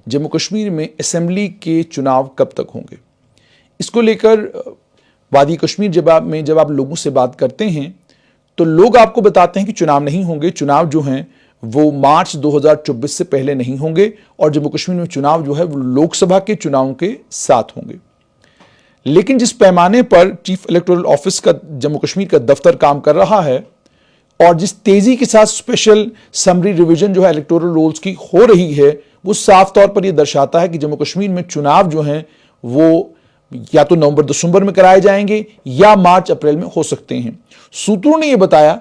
जम्मू कश्मीर में असेंबली के चुनाव कब तक होंगे। इसको लेकर वादी कश्मीर जब आप लोगों से बात करते हैं तो लोग आपको बताते हैं कि चुनाव नहीं होंगे, चुनाव जो हैं वो मार्च 2024 से पहले नहीं होंगे और जम्मू कश्मीर में चुनाव जो है वो लोकसभा के चुनावों के साथ होंगे। लेकिन जिस पैमाने पर चीफ इलेक्टोरल ऑफिस का जम्मू कश्मीर का दफ्तर काम कर रहा है और जिस तेजी के साथ स्पेशल समरी रिवीजन जो है इलेक्टोरल रोल्स की हो रही है, वो साफ तौर पर यह दर्शाता है कि जम्मू कश्मीर में चुनाव जो हैं वो या तो नवंबर दिसंबर में कराए जाएंगे या मार्च अप्रैल में हो सकते हैं। सूत्रों ने यह बताया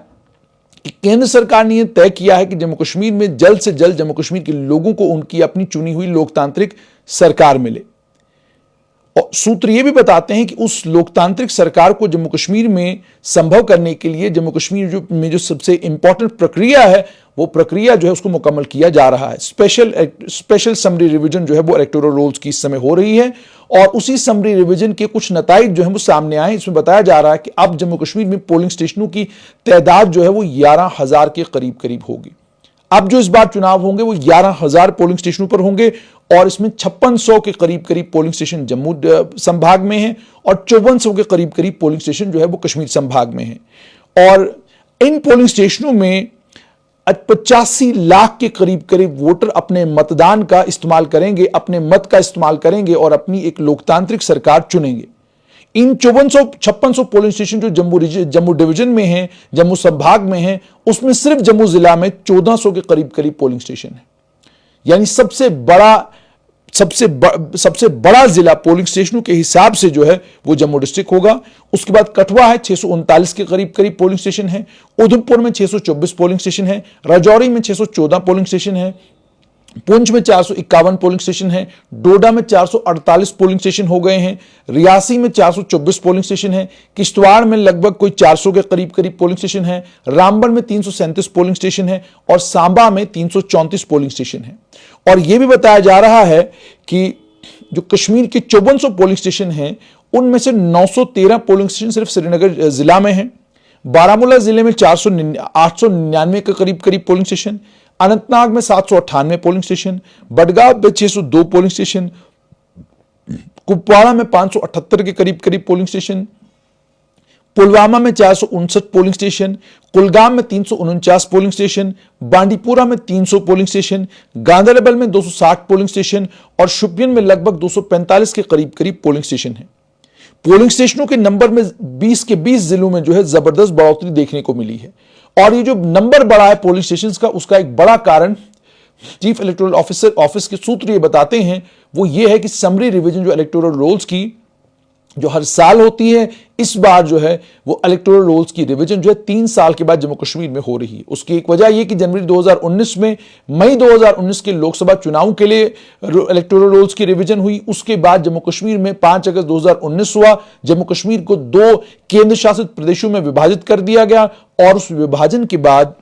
कि केंद्र सरकार ने यह तय किया है कि जम्मू कश्मीर में जल्द से जल्द जम्मू कश्मीर के लोगों को उनकी अपनी चुनी हुई लोकतांत्रिक सरकार मिले। और सूत्र यह भी बताते हैं कि उस लोकतांत्रिक सरकार को जम्मू कश्मीर में संभव करने के लिए जम्मू कश्मीर में जो सबसे इंपॉर्टेंट प्रक्रिया है वो प्रक्रिया जो है उसको मुकम्मल किया जा रहा है। स्पेशल समरी रिवीजन जो है वो इलेक्टोरल रोल्स की इस समय हो रही है और उसी समरी रिवीजन के कुछ नताइज जो है वो सामने आए। इसमें बताया जा रहा है कि अब जम्मू कश्मीर में पोलिंग स्टेशनों की तादाद जो है वो 11,000 के करीब करीब होगी। अब जो इस बार चुनाव होंगे वो 11,000 पोलिंग स्टेशनों पर होंगे और इसमें 5600 के करीब करीब पोलिंग स्टेशन जम्मू संभाग में हैं और 5400 के करीब करीब पोलिंग स्टेशन जो है वो कश्मीर संभाग में हैं। और इन पोलिंग स्टेशनों में 85 लाख के करीब करीब वोटर अपने मतदान का इस्तेमाल करेंगे, अपने मत का इस्तेमाल करेंगे और अपनी एक लोकतांत्रिक सरकार चुनेंगे। इन 5600 पोलिंग स्टेशन जो जम्मू डिवीजन में हैं, जम्मू संभाग में हैं, उसमें सिर्फ जम्मू जिला में 1400 के करीब करीब पोलिंग स्टेशन है। यानी सबसे बड़ा जिला पोलिंग स्टेशनों के हिसाब से जो है वो जम्मू डिस्ट्रिक्ट होगा। उसके बाद कठुआ है, 639 के करीब करीब पोलिंग स्टेशन है। उधमपुर में 624 पोलिंग स्टेशन है। राजौरी में 614 पोलिंग स्टेशन है। पुंछ में 451 पोलिंग स्टेशन है। डोडा में 448 पोलिंग स्टेशन हो गए हैं। रियासी में 424 पोलिंग स्टेशन है। किश्तवाड़ में लगभग कोई 400 के करीब करीब पोलिंग स्टेशन है। रामबन में 337 पोलिंग स्टेशन है और सांबा में 334 पोलिंग स्टेशन है। और यह भी बताया जा रहा है कि जो कश्मीर के 5400 पोलिंग स्टेशन हैं उनमें से 913 पोलिंग स्टेशन सिर्फ श्रीनगर जिला में है। बारामूला जिले में 899 के करीब करीब पोलिंग स्टेशन, अनंतनाग में 798 पोलिंग स्टेशन, बडगाम में 602 पोलिंग स्टेशन, कुपवाड़ा में 578 के करीब करीब पोलिंग स्टेशन, पुलवामा में 459 पोलिंग स्टेशन, कुलगाम में 349 पोलिंग स्टेशन, बांडीपुरा में 300 पोलिंग स्टेशन, गांदरबल में 260 पोलिंग स्टेशन और शुपियन में लगभग 245 के करीब करीब पोलिंग स्टेशन है। पोलिंग स्टेशनों के नंबर में 20 के 20 जिलों में जो है जबरदस्त बढ़ोतरी देखने को मिली है। और ये जो नंबर बढ़ा है पोलिंग स्टेशंस का, उसका एक बड़ा कारण चीफ इलेक्टोरल ऑफिस के सूत्र ये बताते हैं वो ये है कि समरी रिवीजन जो इलेक्टोरल रोल्स की जो हर साल होती है, इस बार जो है वो इलेक्टोरल रोल्स की रिवीजन जो है 3 साल के बाद जम्मू कश्मीर में हो रही है। उसकी एक वजह यह कि जनवरी 2019 में मई 2019 के लोकसभा चुनाव के लिए इलेक्टोरल रोल्स की रिवीजन हुई। उसके बाद जम्मू कश्मीर में 5 अगस्त 2019 हुआ। जम्मू कश्मीर को 2 केंद्र शासित प्रदेशों में विभाजित कर दिया गया और उस विभाजन के बाद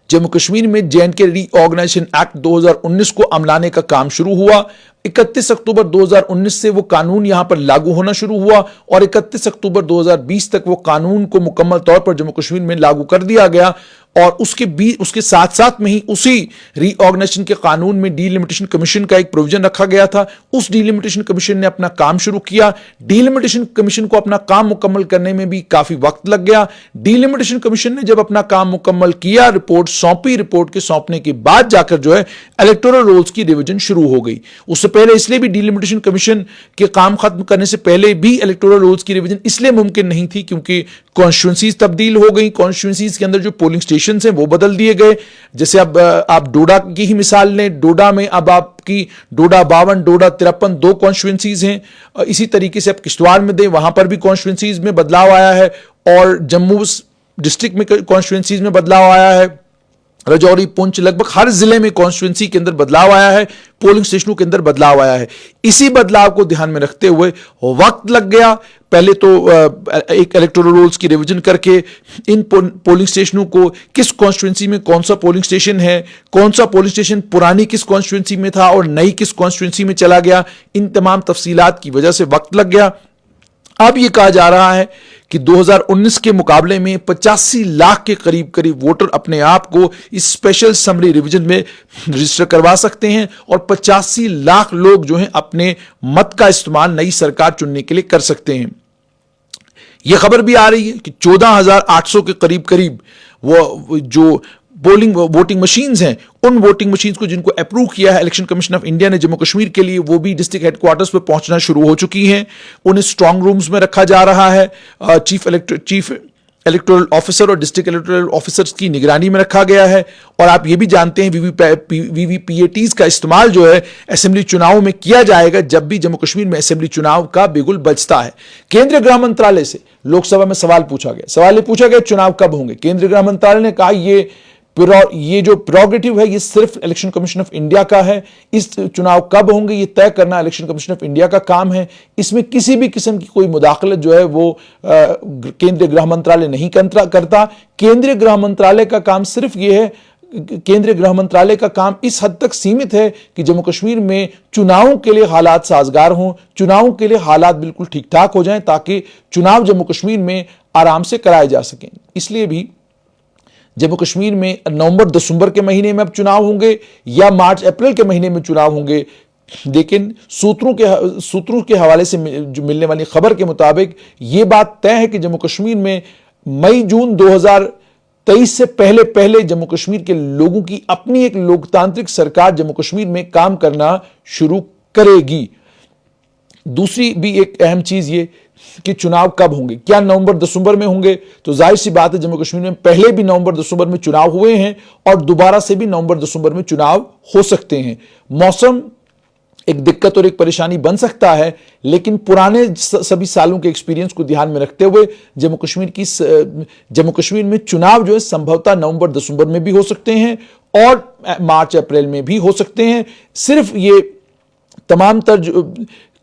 जम्मू कश्मीर में जे.एंड.के रीऑर्गेनाइजेशन एक्ट 2019 को अमलाने का काम शुरू हुआ। 31 अक्टूबर 2019 से वो कानून यहां पर लागू होना शुरू हुआ और 31 अक्टूबर 2020 तक वो कानून को मुकम्मल तौर पर जम्मू कश्मीर में लागू कर दिया गया। और उसके साथ साथ में ही उसी रीऑर्गेनाइजेशन के कानून में डीलिमिटेशन कमीशन का एक प्रोविजन रखा गया था। उस डीलिमिटेशन कमीशन ने अपना काम शुरू किया। डीलिमिटेशन कमीशन को अपना काम मुकम्मल करने में भी काफी वक्त लग गया। डीलिमिटेशन कमीशन ने जब अपना काम मुकम्मल किया, रिपोर्ट सौंपी, रिपोर्ट के सौंपने के बाद जाकर जो है इलेक्टोरल रोल्स की रिवीजन शुरू हो गई। उससे पहले इसलिए भी डीलिमिटेशन कमीशन के काम खत्म करने से पहले भी इलेक्टोरल रोल्स की रिवीजन इसलिए मुमकिन नहीं थी क्योंकि कॉन्स्टिट्यूएंसीज तब्दील हो गई। कॉन्स्टिट्यूएंसीज के अंदर जो पोलिंग स्टेशन हैं वो बदल दिए गए। जैसे अब आप डोडा की ही मिसाल लें, डोडा में अब आपकी डोडा 52, डोडा 53 2 कॉन्स्टिट्यूएंसीज हैं। इसी तरीके से आप किश्तवाड़ में दें, वहां पर भी कॉन्स्टिट्यूएंसीज में बदलाव आया है और जम्मू डिस्ट्रिक्ट में कॉन्स्टिट्यूएंसीज में बदलाव आया है। राजौरी, पुंछ, लगभग हर जिले में कॉन्स्टिट्यूएंसी के अंदर बदलाव आया है, पोलिंग स्टेशनों के अंदर बदलाव आया है। इसी बदलाव को ध्यान में रखते हुए वक्त लग गया। पहले तो एक इलेक्टोरल रोल्स की रिवीजन करके इन पोलिंग स्टेशनों को किस कॉन्स्टिट्यूएंसी में कौन सा पोलिंग स्टेशन है, कौन सा पोलिंग स्टेशन पुरानी किस कॉन्स्टिट्यूएंसी में था और नई किस कॉन्स्टिट्यूएंसी में चला गया, इन तमाम तफसीलात की वजह से वक्त लग गया। अब ये कहा जा रहा है कि 2019 के मुकाबले में 85 लाख के करीब करीब वोटर अपने आप को इस स्पेशल समरी रिवीजन में रजिस्टर करवा सकते हैं और 85 लाख लोग जो हैं अपने मत का इस्तेमाल नई सरकार चुनने के लिए कर सकते हैं। यह खबर भी आ रही है कि 14,800 के करीब करीब वो जो वोटिंग मशीन्स हैं, उन वोटिंग मशीन्स को जिनको अप्रूव किया है इलेक्शन कमीशन ऑफ इंडिया ने जम्मू कश्मीर के लिए, वो भी डिस्ट्रिक्ट हेडक्वार्टर्स पे पहुंचना शुरू हो चुकी हैं। उन्हें स्ट्रांग रूम्स में रखा जा रहा है। चीफ इलेक्टोरल ऑफिसर और डिस्ट्रिक्ट इलेक्टोरल ऑफिसर्स की निगरानी में रखा गया है। और आप ये भी जानते हैं वीवीपीएटीज का इस्तेमाल जो है असेंबली चुनाव में किया जाएगा जब भी जम्मू कश्मीर में असेंबली चुनाव का बिगुल बजता है। केंद्रीय गृह मंत्रालय से लोकसभा में सवाल पूछा गया चुनाव कब होंगे। केंद्रीय गृह मंत्रालय ने कहा ये जो प्रोगेटिव है ये सिर्फ इलेक्शन कमीशन ऑफ इंडिया का है। इस चुनाव कब होंगे ये तय करना इलेक्शन कमीशन ऑफ इंडिया का काम है। इसमें किसी भी किस्म की कोई मुदाखलत जो है वो केंद्रीय गृह मंत्रालय नहीं करता। केंद्रीय गृह मंत्रालय का काम सिर्फ ये है, केंद्रीय गृह मंत्रालय का काम इस हद तक सीमित है कि जम्मू कश्मीर में चुनावों के लिए हालात साजगार हों, चुनावों के लिए हालात बिल्कुल ठीक ठाक हो जाएं ताकि चुनाव जम्मू कश्मीर में आराम से कराए जा सकें। इसलिए भी जम्मू कश्मीर में नवंबर-दिसंबर के महीने में अब चुनाव होंगे या मार्च-अप्रैल के महीने में चुनाव होंगे, लेकिन सूत्रों के हवाले से जो मिलने वाली खबर के मुताबिक ये बात तय है कि जम्मू कश्मीर में मई-जून 2023 से पहले जम्मू कश्मीर के लोगों की अपनी एक लोकतांत्रिक सरकार जम्मू कश्मीर में काम करना शुरू करेगी। दूसरी भी एक अहम चीज ये कि चुनाव कब होंगे, क्या नवंबर-दिसंबर में होंगे? तो जाहिर सी बात है जम्मू कश्मीर में पहले भी नवंबर-दिसंबर में चुनाव हुए हैं और दोबारा से भी नवंबर-दिसंबर में चुनाव हो सकते हैं। मौसम एक दिक्कत और एक परेशानी बन सकता है, लेकिन पुराने सभी सालों के एक्सपीरियंस को ध्यान में रखते हुए जम्मू कश्मीर में चुनाव जो है संभवतः नवंबर-दिसंबर में भी हो सकते हैं और मार्च-अप्रैल में भी हो सकते हैं। सिर्फ ये तमाम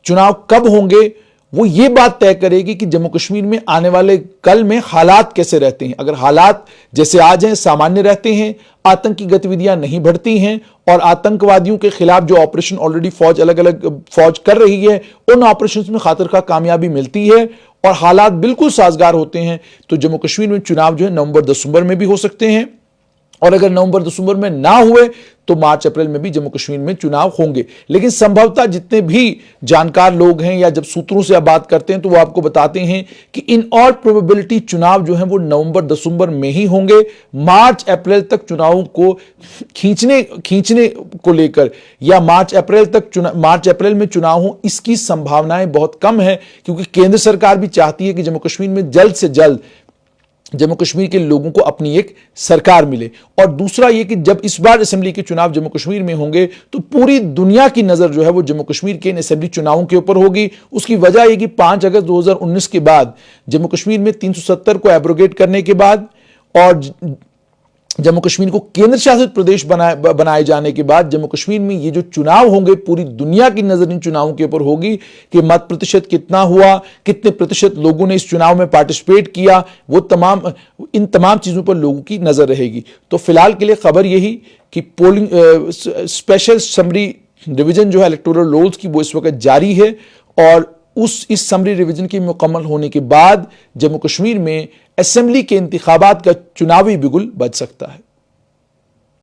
चुनाव कब होंगे वो ये बात तय करेगी कि जम्मू कश्मीर में आने वाले कल में हालात कैसे रहते हैं। अगर हालात जैसे आज हैं सामान्य रहते हैं, आतंकी गतिविधियां नहीं बढ़ती हैं और आतंकवादियों के खिलाफ जो ऑपरेशन ऑलरेडी अलग अलग फौज कर रही है उन ऑपरेशंस में खातिरखा कामयाबी मिलती है और हालात बिल्कुल साजगार होते हैं, तो जम्मू कश्मीर में चुनाव जो है नवंबर-दिसंबर में भी हो सकते हैं। और अगर नवंबर-दिसंबर में ना हुए तो मार्च-अप्रैल में भी जम्मू कश्मीर में चुनाव होंगे। लेकिन संभवतः जितने भी जानकार लोग हैं या जब सूत्रों से आप बात करते हैं तो वो आपको बताते हैं कि इन ऑल प्रोबेबिलिटी चुनाव जो है वो नवंबर-दिसंबर में ही होंगे। मार्च-अप्रैल तक चुनावों को खींचने को लेकर या मार्च-अप्रैल में चुनाव हो, इसकी संभावनाएं बहुत कम है, क्योंकि केंद्र सरकार भी चाहती है कि जम्मू कश्मीर में जल्द से जल्द जम्मू कश्मीर के लोगों को अपनी एक सरकार मिले। और दूसरा यह कि जब इस बार असेंबली के चुनाव जम्मू कश्मीर में होंगे तो पूरी दुनिया की नजर जो है वो जम्मू कश्मीर के इन असेंबली चुनावों के ऊपर होगी। उसकी वजह यह कि 5 अगस्त 2019 के बाद जम्मू कश्मीर में 370 को एब्रोगेट करने के बाद और जम्मू कश्मीर को केंद्र शासित प्रदेश बनाए जाने के बाद जम्मू कश्मीर में ये जो चुनाव होंगे पूरी दुनिया की नजर इन चुनावों के ऊपर होगी कि मत प्रतिशत कितना हुआ, कितने प्रतिशत लोगों ने इस चुनाव में पार्टिसिपेट किया, इन तमाम चीजों पर लोगों की नजर रहेगी। तो फिलहाल के लिए खबर यही कि स्पेशल समरी रिवीजन जो है इलेक्टोरल रोल्स की वो इस वक्त जारी है और इस समरी रिवीजन के मुकम्मल होने के बाद जम्मू कश्मीर में असेंबली के इंतखाबात का चुनावी बिगुल बज सकता है।